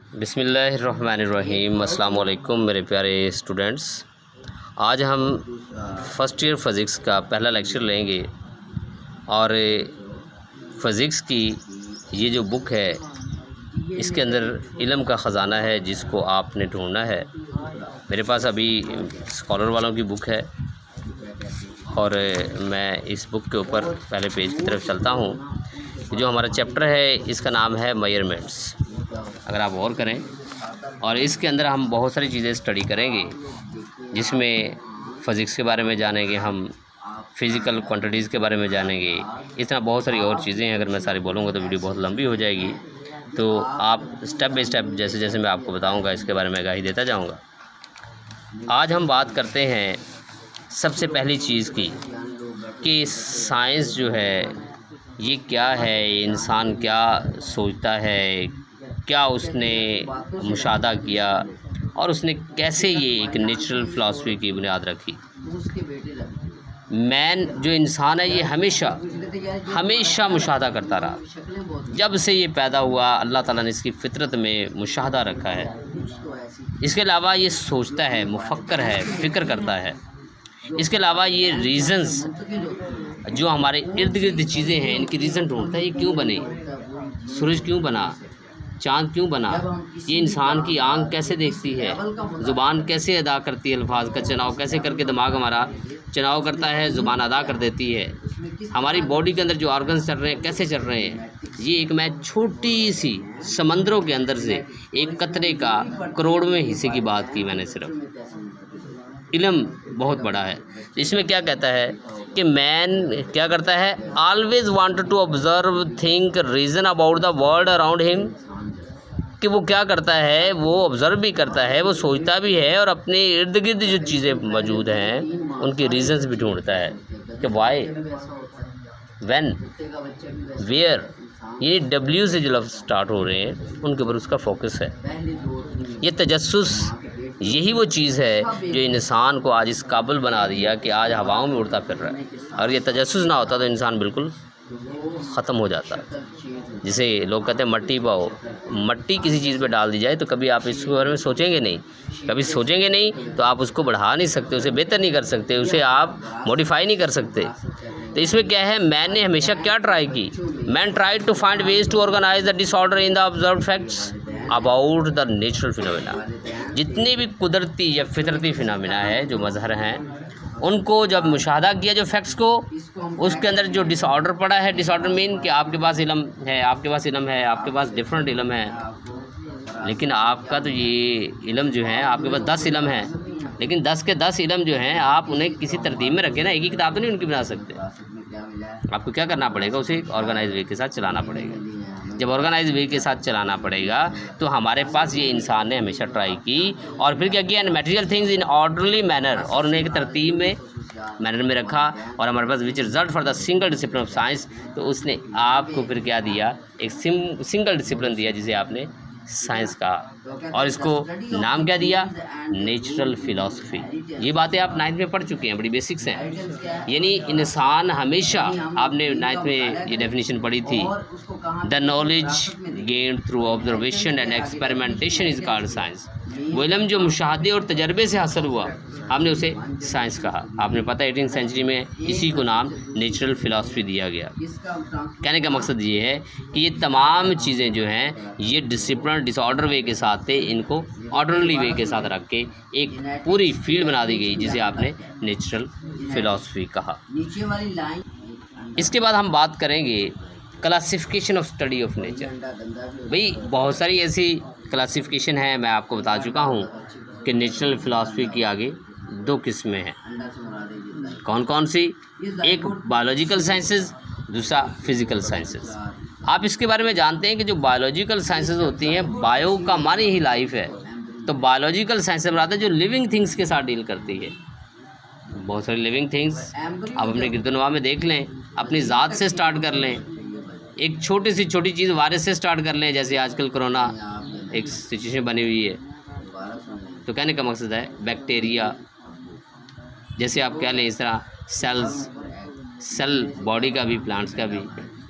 बिस्मिल्लाहिर्रहमानिर्रहीम। अस्सलाम वालेकुम मेरे प्यारे स्टूडेंट्स। आज हम फ़र्स्ट ईयर फ़िज़िक्स का पहला लेक्चर लेंगे और फ़िज़िक्स की ये जो बुक है इसके अंदर इल्म का ख़जाना है जिसको आपने ढूंढना है। मेरे पास अभी स्कॉलर वालों की बुक है और मैं इस बुक के ऊपर पहले पेज की तरफ चलता हूँ। जो हमारा चैप्टर है इसका नाम है मेजरमेंट्स। अगर आप गौर करें और इसके अंदर हम बहुत सारी चीज़ें स्टडी करेंगे जिसमें फ़िज़िक्स के बारे में जानेंगे, हम फ़िज़िकल क्वांटिटीज़ के बारे में जानेंगे, इस तरह बहुत सारी और चीज़ें हैं। अगर मैं सारी बोलूँगा तो वीडियो बहुत लंबी हो जाएगी, तो आप स्टेप बाय स्टेप जैसे जैसे मैं आपको बताऊँगा इसके बारे में आगाही देता जाऊँगा। आज हम बात करते हैं सबसे पहली चीज़ की कि साइंस जो है ये क्या है, इंसान क्या सोचता है, क्या उसने मुशाहदा किया और उसने कैसे ये एक नेचुरल फ़िलासफ़ी की बुनियाद रखी। मैन जो इंसान है ये हमेशा मुशाहदा करता रहा। जब से ये पैदा हुआ अल्लाह ताला ने इसकी फ़ितरत में मुशाहदा रखा है। इसके अलावा ये सोचता है, मुफक्कर है, फ़िक्र करता है। इसके अलावा ये रीज़न्स जो हमारे इर्द गिर्द चीज़ें हैं इनकी रीज़न ढूंढता है। ये क्यों बने, सूरज क्यों बना, चाँद क्यों बना, ये इंसान की आँख कैसे देखती है, ज़ुबान कैसे अदा करती है, अल्फाज का चुनाव कैसे करके दिमाग हमारा चुनाव करता है, ज़ुबान अदा कर देती है। हमारी बॉडी के अंदर जो ऑर्गन्स चल रहे हैं कैसे चल रहे हैं। ये एक मैं छोटी सी समंदरों के अंदर से एक कतरे का करोड़वें हिस्से की बात की मैंने। सिर्फ इल्म बहुत बड़ा है। इसमें क्या कहता है कि मैन क्या करता है, always wanted to observe, think, reason about the world around him. कि वो क्या करता है, वो ऑब्ज़र्व भी करता है, वो सोचता भी है और अपने इर्द गिर्द जो चीज़ें मौजूद हैं उनके रीज़न्स भी ढूंढता है कि वाई, व्हेन, वेयर। ये डब्ल्यू से जो लफ्ज़ स्टार्ट हो रहे हैं उनके ऊपर उसका फोकस है। ये तजस्सुस यही वो चीज़ है जो इंसान को आज इस काबिल बना दिया कि आज हवाओं में उड़ता फिर रहा है। और ये तजस्सुस ना होता तो इंसान बिल्कुल ख़त्म हो जाता। जिसे लोग कहते हैं मट्टी पाओ, मट्टी किसी चीज़ पे डाल दी जाए तो कभी आप इसके बारे में सोचेंगे नहीं। कभी सोचेंगे नहीं तो आप उसको बढ़ा नहीं सकते, उसे बेहतर नहीं कर सकते, उसे आप मॉडिफाई नहीं कर सकते। तो इसमें क्या है, मैन ने हमेशा क्या ट्राई की, man try to find ways to organise the disorder in the observe facts about the natural phenomena. जितने भी कुदरती या फितरती फिनोमेना है जो मज़हर हैं उनको जब मुशाहदा किया, जो फैक्ट्स को, उसके अंदर जो डिसऑर्डर पड़ा है, डिसऑर्डर मीन कि आपके पास इल्म है, आपके पास इल्म है, आपके पास डिफरेंट इल्म है, लेकिन आपका तो ये इल्म जो है आपके पास 10 इल्म है, लेकिन 10 के 10 इल्म जो हैं आप उन्हें किसी तरतीब में रखें ना। एक ही किताब तो नहीं उनकी बना सकते। आपको क्या करना पड़ेगा, उसे ऑर्गेनाइज वे के साथ चलाना पड़ेगा। जब ऑर्गेनाइज वे के साथ चलाना पड़ेगा तो हमारे पास ये इंसान ने हमेशा ट्राई की और फिर क्या किया, material things in orderly manner, और उन्हें एक तरतीब में मैनर में रखा। और हमारे पास which result for the single discipline of science, तो उसने आपको फिर क्या दिया, एक सिंगल डिसिप्लिन दिया जिसे आपने साइंस कहा। और इसको नाम क्या दिया, नेचुरल फ़िलासफ़ी। ये बातें आप 9th में पढ़ चुके हैं, बड़ी बेसिक्स हैं। यानी इंसान हमेशा, आपने 9th में ये डेफिनेशन पढ़ी थी, the knowledge gained through observation and experimentation is called science. वो इल्म जो मुशाहदे और तजर्बे से हासिल हुआ हमने उसे साइंस कहा। आपने पता 18th सेंचुरी में इसी को नाम नेचुरल फ़िलासफ़ी दिया गया। कहने का मकसद ये है कि ये तमाम चीज़ें जो हैं ये डिसिप्लिन डिसऑर्डर वे के साथ थे, इनको ऑर्डरली वे के साथ रख के एक पूरी फील्ड बना दी गई जिसे आपने नेचुरल फ़िलासफ़ी कहा। इसके बाद हम बात करेंगे classification of study of nature. भाई बहुत सारी ऐसी क्लासिफिकेशन है, मैं आपको बता चुका हूँ कि नेचुरल फ़िलासफ़ी की आगे 2 किस्में हैं। कौन कौन सी, एक बायोलॉजिकल साइंसेस, दूसरा फिज़िकल साइंसेस। आप इसके बारे में जानते हैं कि जो बायोलॉजिकल साइंसेस होती हैं, बायो का माने ही लाइफ है, तो बायोलॉजिकल साइंस से मुराद है जो लिविंग थिंग्स के साथ डील करती है। बहुत सारी लिविंग थिंग्स आप अपने गिरदोनवा में देख लें, अपनी ज़ात से स्टार्ट कर लें, एक छोटी सी छोटी चीज़ वायरस से स्टार्ट कर लें, जैसे आजकल कोरोना एक सिचुएशन बनी हुई है। तो कहने का मकसद है बैक्टीरिया, जैसे आप कह लें इस तरह सेल्स, सेल बॉडी का भी, प्लांट्स का भी।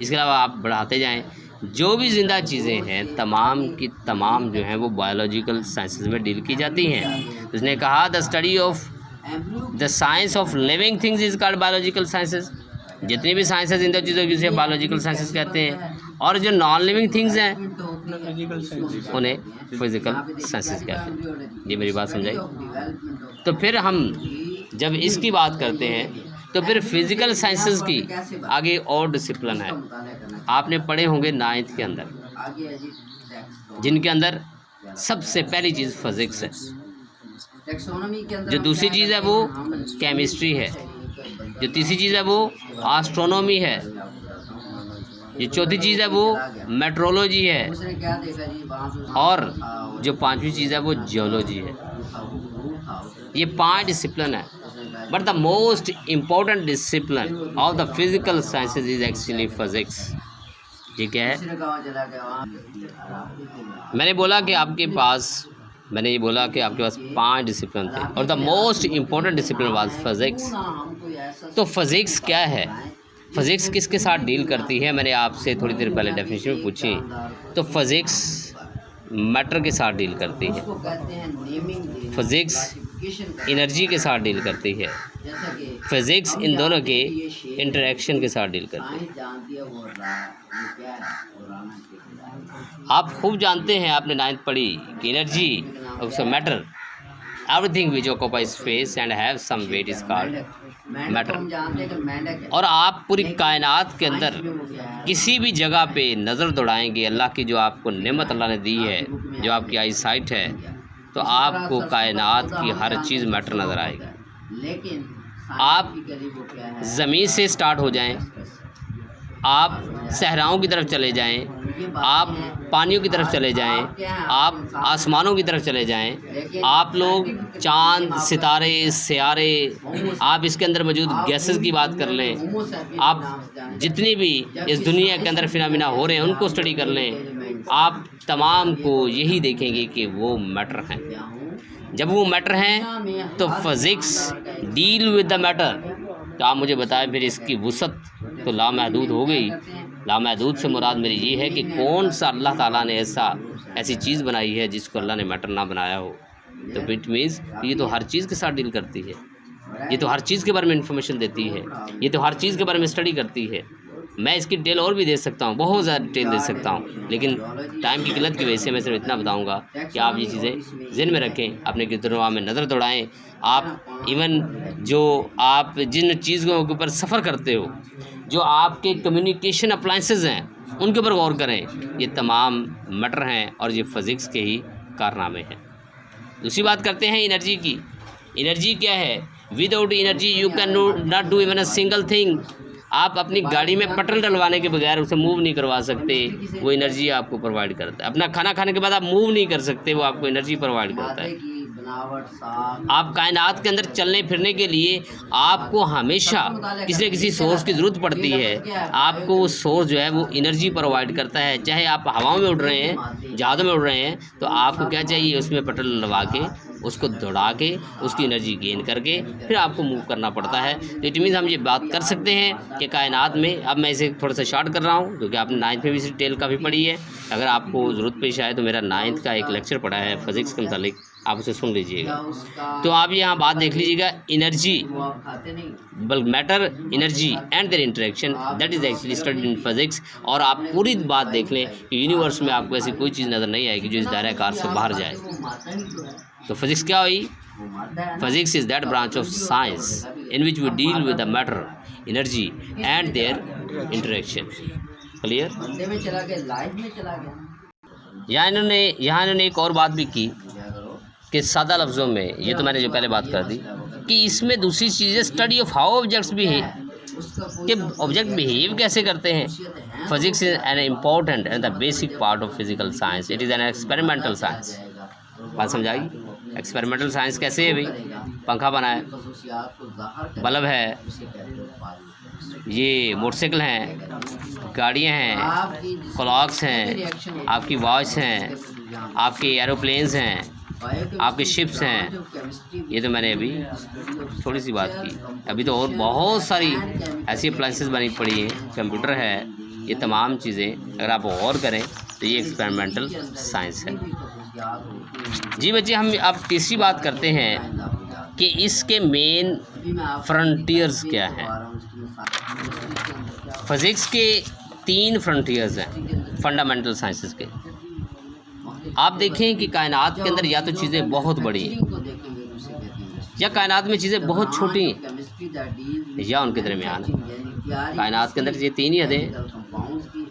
इसके अलावा आप बढ़ाते जाएं जो भी ज़िंदा चीज़ें हैं तमाम की तमाम जो हैं वो बायोलॉजिकल साइंसेस में डील की जाती हैं। उसने कहा the study of the science of living things is called biological sciences. जितनी भी साइंस है जिंदा चीज़ों की उसे बायोलॉजिकल साइंसेस कहते हैं, और जो नॉन लिविंग थिंग्स हैं उन्हें फिजिकल साइंसेस कहते हैं। ये मेरी बात समझाई। तो फिर हम जब इसकी बात करते हैं तो फिर फिजिकल साइंसेस की आगे और डिसिप्लिन है। आपने पढ़े होंगे 9th के अंदर, जिनके अंदर सबसे पहली चीज़ फिजिक्स है, जो दूसरी चीज़ है वो केमिस्ट्री है, जो तीसरी चीज़ है वो एस्ट्रोनॉमी है, ये चौथी चीज़ है वो मेट्रोलॉजी है, और जो पांचवी चीज़ है वो जियोलॉजी है। ये 5 डिसिप्लिन है, but the most important discipline of the physical sciences is actually physics. ठीक है, मैंने बोला कि आपके पास 5 डिसिप्लिन थे और the most important discipline was physics. तो फिजिक्स क्या है, फिजिक्स किसके साथ डील करती है? मैंने आपसे थोड़ी देर पहले डेफिनेशन में पूछी, तो फिजिक्स मैटर के साथ डील करती है, फिजिक्स एनर्जी के साथ डील करती है, फिजिक्स इन दोनों के इंटरेक्शन के साथ डील करती है। आप खूब जानते हैं, आपने 9th पढ़ी कि energy of matter, everything which occupies space and have some weight is called matter. और आप पूरी कायनात के अंदर किसी भी जगह पे नज़र दौड़ाएंगे, अल्लाह की जो आपको नेमत अल्लाह ने दी है, जो आपकी आई साइट है, तो आपको कायनात की हर चीज़ मैटर नज़र आएगी। आप ज़मीन से स्टार्ट हो जाएं, आप सहराओं की तरफ चले जाएं, आप पानियों की तरफ चले जाएं, आप आसमानों की तरफ चले जाएं, आप लोग चांद, सितारे, सयारे, आप इसके अंदर मौजूद गैसेस की बात कर लें, आप जितनी भी इस दुनिया के अंदर फिनोमेना हो रहे हैं उनको स्टडी कर लें, आप तमाम को यही देखेंगे कि वो मैटर हैं। जब वो मैटर हैं तो physics deal with the matter. तो आप मुझे बताएं फिर इसकी वुसअत तो लामहदूद हो गई। लामहदूद से मुराद मेरी ये है कि कौन सा अल्लाह ताला ने ऐसी चीज़ बनाई है जिसको अल्लाह ने मैटर ना बनाया हो। तो इट मीन्स ये तो हर चीज़ के साथ डील करती है, ये तो हर चीज़ के बारे में इंफॉर्मेशन देती है, ये तो हर चीज़ के बारे में स्टडी करती है। मैं इसकी डिटेल और भी दे सकता हूँ, बहुत ज़्यादा डिटेल दे सकता हूँ, लेकिन टाइम की किल्लत की वजह से मैं सिर्फ इतना बताऊँगा कि आप ये चीज़ें ज़हन में रखें, अपने गिरदोनवा में नज़र दौड़ाएँ। आप इवन जो आप जिन चीज़ों के ऊपर सफ़र करते हो, जो आपके कम्युनिकेशन अप्लाइंसेस हैं, उनके ऊपर गौर करें। ये तमाम मैटर हैं और ये फिज़िक्स के ही कारनामे हैं। दूसरी बात करते हैं एनर्जी की। एनर्जी क्या है? Without energy you can not do even a single thing. आप अपनी गाड़ी में पेट्रोल डलवाने के बगैर उसे मूव नहीं करवा सकते, वो एनर्जी आपको प्रोवाइड करता है। अपना खाना खाने के बाद आप मूव नहीं कर सकते, वो आपको एनर्जी प्रोवाइड करता है। आप कायनात के अंदर चलने फिरने के लिए आपको हमेशा किसी न किसी सोर्स की ज़रूरत पड़ती है। आपको वो सोर्स जो है वो एनर्जी प्रोवाइड करता है। चाहे आप हवाओं में उड़ रहे हैं, जहाज़ों में उड़ रहे हैं, तो आपको क्या चाहिए? उसमें पेट्रोल लगा के, उसको दौड़ा के, उसकी एनर्जी गेन करके फिर आपको मूव करना पड़ता है। तो इट मीन्स हम ये बात कर सकते हैं कि कायनात में, अब मैं इसे थोड़ा सा शॉर्ट कर रहा हूँ क्योंकि आपने 9th में भी इस डिटेल काफ़ी पढ़ी है। अगर आपको ज़रूरत पेश आए तो मेरा 9th का एक लेक्चर पढ़ा है फिज़िक्स के मुतालिक, आप उसे सुन लीजिएगा। तो आप यहाँ बात देख लीजिएगा, एनर्जी बल्कि matter, energy and their interaction, that is actually studied in physics. और आप पूरी बात देख लें कि यूनिवर्स में आपको ऐसी कोई चीज़ नज़र नहीं आएगी जो इस दायरे कार से बाहर जाए। तो फिज़िक्स क्या हुई? Physics is that branch of science in which we deal with the matter, energy and their interaction. Clear? यहाँ इन्होंने एक और बात भी की कि सादा लफ्ज़ों में, ये तो मैंने जो पहले बात कर दी कि इसमें दूसरी चीज़ें study of how objects behave, कि ऑब्जेक्ट बिहेव कैसे करते हैं। Physics is an important and the basic part of physical science. It is an experimental science. बात समझाई? एक्सपेरिमेंटल साइंस कैसे है भाई? पंखा बना है, बल्ब है, ये मोटरसाइकिल हैं, गाड़ियाँ हैं, क्लॉक्स हैं, आपकी वॉच हैं, आपके एरोप्लेन्स हैं, आपके शिप्स हैं। ये तो मैंने अभी थोड़ी सी बात की, अभी तो और बहुत सारी ऐसी अप्लाइंसेस बनी पड़ी हैं। कंप्यूटर है, ये तमाम चीज़ें अगर आप गौर करें तो ये एक्सपेरिमेंटल साइंस है। जी बच्चे, हम अब तीसरी बात करते हैं कि इसके मेन फ्रंटियर्स क्या हैं। फिज़िक्स के 3 फ्रंटियर्स हैं फंडामेंटल साइंसेस के। आप देखें कि कायनात के अंदर या तो चीज़ें बहुत बड़ी या कायनात में चीज़ें बहुत छोटी या उनके दरमियान है। कायनात के अंदर ये 3 ही हदें।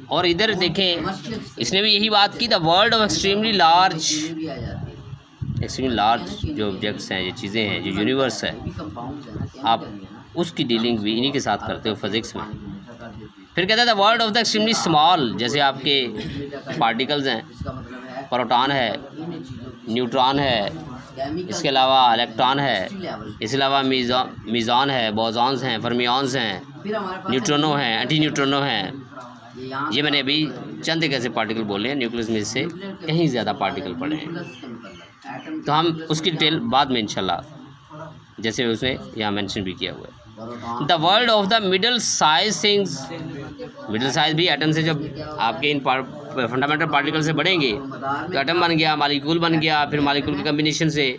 और इधर देखें, इसने भी यही बात की, the world of extremely large जो ऑब्जेक्ट्स हैं, ये चीज़ें हैं, जो यूनिवर्स है, आप उसकी डीलिंग भी इन्हीं के साथ करते हो फिज़िक्स में। फिर कहता है the world of the extremely small, जैसे आपके पार्टिकल्स हैं, प्रोटॉन है, न्यूट्रॉन है, इसके अलावा इलेक्ट्रॉन है, इसके अलावा मीज़ॉन है, बोसॉन्स हैं, फर्मियॉन्स हैं, न्यूट्रिनो हैं, एंटी न्यूट्रिनो हैं। ये मैंने अभी चंद एक ऐसे पार्टिकल बोले हैं, न्यूक्लियस में से कहीं ज़्यादा पार्टिकल पड़े हैं। तो हम उसकी डिटेल बाद में इंशाल्लाह, जैसे उसने यहाँ मेंशन भी किया हुआ है। The world of the middle size things, middle size भी एटम से जब आपके इन फंडामेंटल पार्टिकल से बढ़ेंगे तो एटम बन गया, मालिक्यूल बन गया, फिर मालिक्यूल के कम्बिनेशन से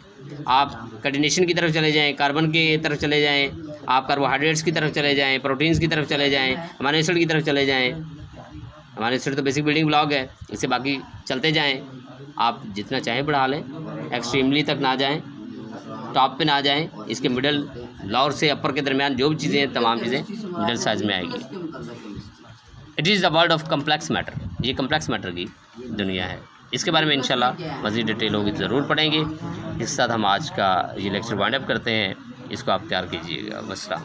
आप कटिनेशन की तरफ चले जाएं, कार्बन की तरफ चले जाएं, आप कार्बोहाइड्रेट्स की तरफ चले जाएं, प्रोटीन्स की तरफ चले जाएं, अमीनो एसिड की तरफ चले जाएं। अमीनो एसिड तो बेसिक बिल्डिंग ब्लॉक है, इससे बाकी चलते जाएं। आप जितना चाहें बढ़ा लें, एक्सट्रीमली तक ना जाएं, टॉप पे ना जाएं, इसके मिडल, लोअर से अपर के दरमियान जो भी चीज़ें हैं, तमाम चीज़ें मिडल साइज में आएगी। It is the world of complex matter, ये कम्प्लेक्स मैटर की दुनिया है। इसके बारे में इंशाल्लाह मज़ीद डिटेल होगी ज़रूर पढ़ेंगे। इस साथ हम आज का ये लेक्चर वाइंड अप करते हैं, इसको आप तैयार कीजिएगा। वस्सलाम।